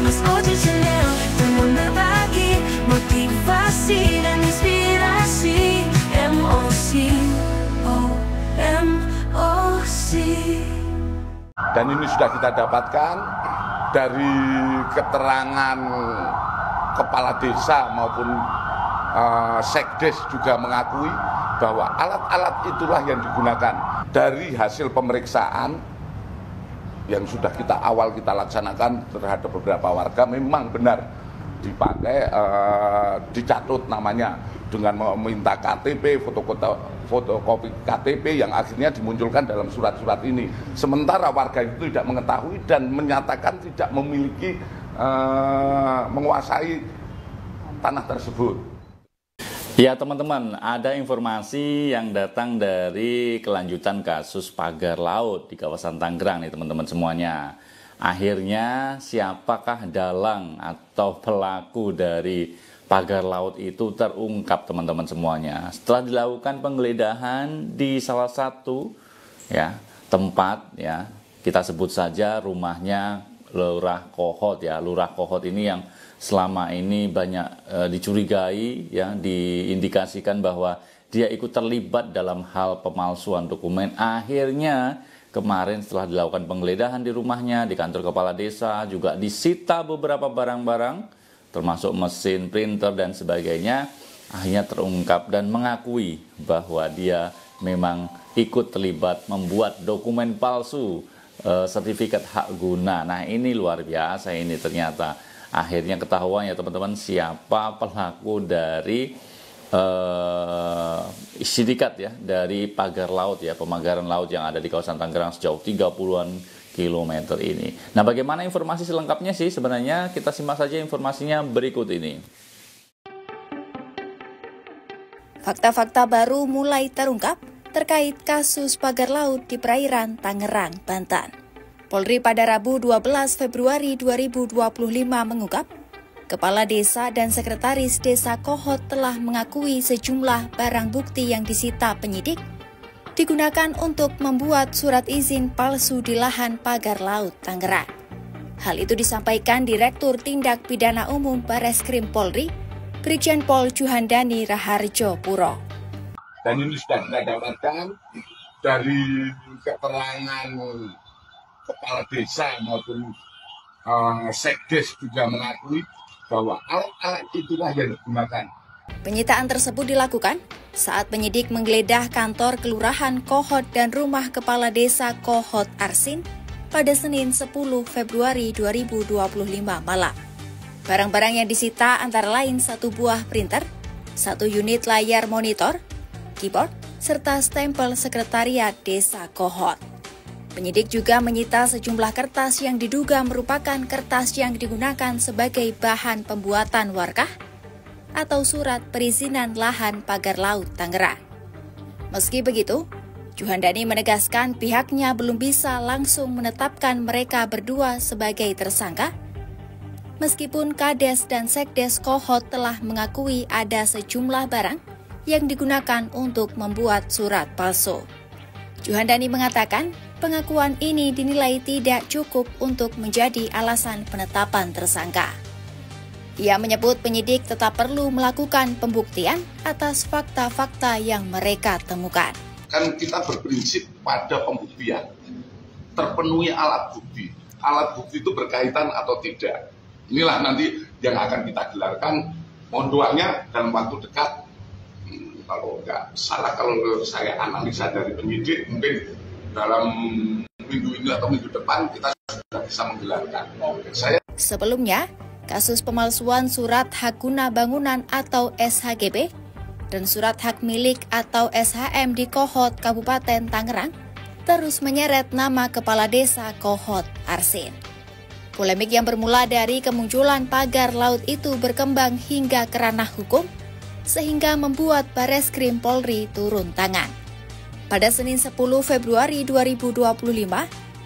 Mas Oji Channel dengan berbagi motivasi dan inspirasi. MOC. Dan ini sudah kita dapatkan dari keterangan kepala desa maupun sekdes juga mengakui bahwa alat-alat itulah yang digunakan. Dari hasil pemeriksaan yang sudah kita laksanakan terhadap beberapa warga, memang benar dipakai, dicatut namanya dengan meminta KTP, fotokopi KTP yang akhirnya dimunculkan dalam surat-surat ini. Sementara warga itu tidak mengetahui dan menyatakan tidak memiliki, menguasai tanah tersebut. Ya teman-teman, ada informasi yang datang dari kelanjutan kasus pagar laut di kawasan Tangerang nih teman-teman semuanya. Akhirnya siapakah dalang atau pelaku dari pagar laut itu terungkap teman-teman semuanya. Setelah dilakukan penggeledahan di salah satu tempat, kita sebut saja rumahnya Lurah Kohot ya. Lurah Kohot ini yang selama ini banyak dicurigai diindikasikan bahwa dia ikut terlibat dalam hal pemalsuan dokumen. Akhirnya kemarin setelah dilakukan penggeledahan di rumahnya, di kantor kepala desa juga disita beberapa barang-barang termasuk mesin, printer dan sebagainya. Akhirnya terungkap dan mengakui bahwa dia memang ikut terlibat membuat dokumen palsu sertifikat hak guna. Nah ini luar biasa ini, ternyata akhirnya ketahuan ya teman-teman siapa pelaku dari sindikat dari pagar laut pemagaran laut yang ada di kawasan Tangerang sejauh 30-an kilometer ini. Nah bagaimana informasi selengkapnya sih sebenarnya, kita simak saja informasinya berikut ini. Fakta-fakta baru mulai terungkap terkait kasus pagar laut di perairan Tangerang, Banten. Polri pada Rabu 12 Februari 2025 mengungkap, Kepala Desa dan Sekretaris Desa Kohot telah mengakui sejumlah barang bukti yang disita penyidik digunakan untuk membuat surat izin palsu di lahan pagar laut Tangerang. Hal itu disampaikan Direktur Tindak Pidana Umum Bareskrim Polri, Brigjen Pol Juhandani Raharjo Puro. Dan ini sudah kita dapatkan dari keterangan kepala desa maupun sekdes juga mengakui bahwa alat-alat itulah yang digunakan. Penyitaan tersebut dilakukan saat penyidik menggeledah kantor Kelurahan Kohot dan rumah Kepala Desa Kohot Arsin pada Senin 10 Februari 2025 malam. Barang-barang yang disita antara lain 1 buah printer, 1 unit layar monitor, keyboard, serta stempel sekretariat Desa Kohot. Penyidik juga menyita sejumlah kertas yang diduga merupakan kertas yang digunakan sebagai bahan pembuatan warkah atau surat perizinan lahan pagar laut Tangerang. Meski begitu, Juhandani menegaskan pihaknya belum bisa langsung menetapkan mereka berdua sebagai tersangka, meskipun Kades dan Sekdes Kohot telah mengakui ada sejumlah barang yang digunakan untuk membuat surat palsu. Juhandani mengatakan pengakuan ini dinilai tidak cukup untuk menjadi alasan penetapan tersangka. Ia menyebut penyidik tetap perlu melakukan pembuktian atas fakta-fakta yang mereka temukan. Kan kita berprinsip pada pembuktian, terpenuhi alat bukti. Alat bukti itu berkaitan atau tidak. Inilah nanti yang akan kita gelarkan. Mohon doanya dalam waktu dekat. Kalau nggak salah, kalau saya analisa dari penyidik, mungkin dalam minggu ini atau minggu depan kita sudah bisa menggelarkan. Sebelumnya, kasus pemalsuan surat hak guna bangunan atau SHGB dan surat hak milik atau SHM di Kohot, Kabupaten Tangerang terus menyeret nama Kepala Desa Kohot Arsin. Polemik yang bermula dari kemunculan pagar laut itu berkembang hingga ke ranah hukum, sehingga membuat Bareskrim Polri turun tangan. Pada Senin 10 Februari 2025,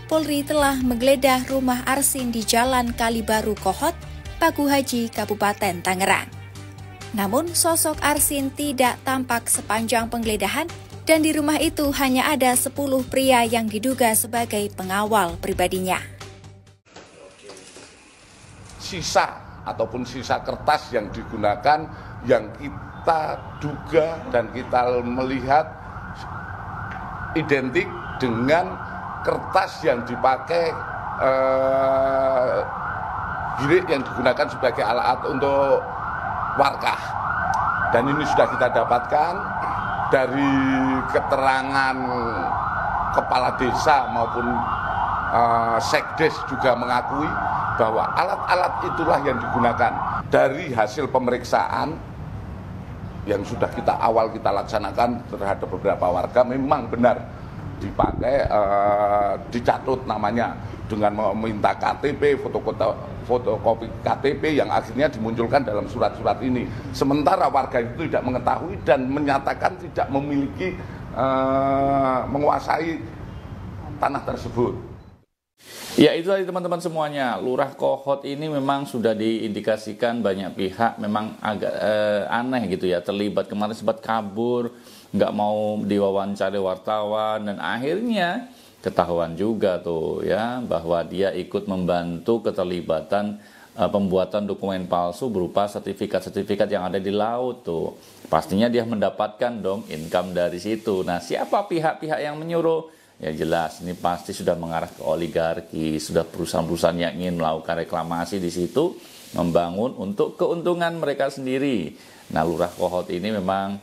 Polri telah menggeledah rumah Arsin di Jalan Kalibaru Kohot, Paku Haji, Kabupaten Tangerang. Namun sosok Arsin tidak tampak sepanjang penggeledahan dan di rumah itu hanya ada 10 pria yang diduga sebagai pengawal pribadinya. sisa ataupun sisa kertas yang digunakan yang kita duga dan kita melihat identik dengan kertas yang dipakai girik yang digunakan sebagai alat untuk warkah. Dan ini sudah kita dapatkan dari keterangan kepala desa maupun sekdes juga mengakui bahwa alat-alat itulah yang digunakan. Dari hasil pemeriksaan yang sudah kita laksanakan terhadap beberapa warga, memang benar dipakai, dicatut namanya dengan meminta KTP, fotokopi KTP yang akhirnya dimunculkan dalam surat-surat ini. Sementara warga itu tidak mengetahui dan menyatakan tidak memiliki, menguasai tanah tersebut. Ya, itu tadi teman-teman semuanya. Lurah Kohot ini memang sudah diindikasikan banyak pihak memang agak aneh gitu ya, terlibat. Kemarin sempat kabur, nggak mau diwawancari wartawan, dan akhirnya ketahuan juga tuh ya bahwa dia ikut membantu keterlibatan pembuatan dokumen palsu berupa sertifikat-sertifikat yang ada di laut tuh. Pastinya dia mendapatkan dong income dari situ. Nah, siapa pihak-pihak yang menyuruh? Ya jelas, ini pasti sudah mengarah ke oligarki, sudah perusahaan-perusahaan yang ingin melakukan reklamasi di situ, membangun untuk keuntungan mereka sendiri. Nah, Lurah Kohot ini memang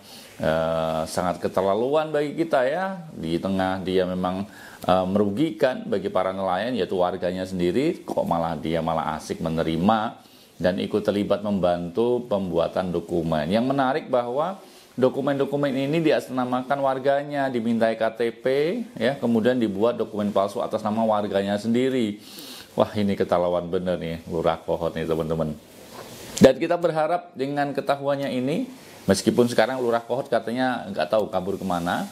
sangat keterlaluan bagi kita ya. Di tengah dia memang merugikan bagi para nelayan, yaitu warganya sendiri, kok dia malah asik menerima dan ikut terlibat membantu pembuatan dokumen. Yang menarik bahwa dokumen-dokumen ini diatasnamakan warganya, dimintai KTP, ya, kemudian dibuat dokumen palsu atas nama warganya sendiri. Wah, ini keterlaluan bener nih Lurah Kohot nih teman-teman. Dan kita berharap dengan ketahuannya ini, meskipun sekarang Lurah Kohot katanya nggak tahu kabur kemana,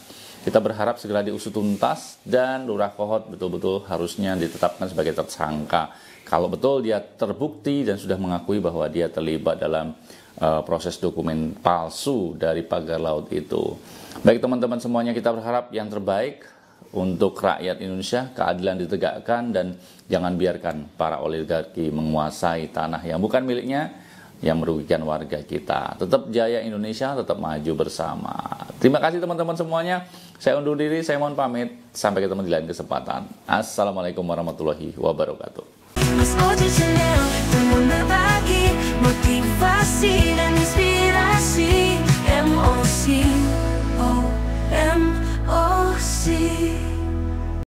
kita berharap segera diusut tuntas dan Lurah Kohot betul-betul harusnya ditetapkan sebagai tersangka. Kalau betul dia terbukti dan sudah mengakui bahwa dia terlibat dalam proses dokumen palsu dari pagar laut itu. Baik teman-teman semuanya, kita berharap yang terbaik untuk rakyat Indonesia, keadilan ditegakkan dan jangan biarkan para oligarki menguasai tanah yang bukan miliknya, yang merugikan warga kita. Tetap jaya Indonesia, tetap maju bersama. Terima kasih teman-teman semuanya. Saya undur diri, saya mohon pamit. Sampai ketemu di lain kesempatan. Assalamualaikum warahmatullahi wabarakatuh. Mas Oji Channel dengan berbagi motivasi dan inspirasi. MOC.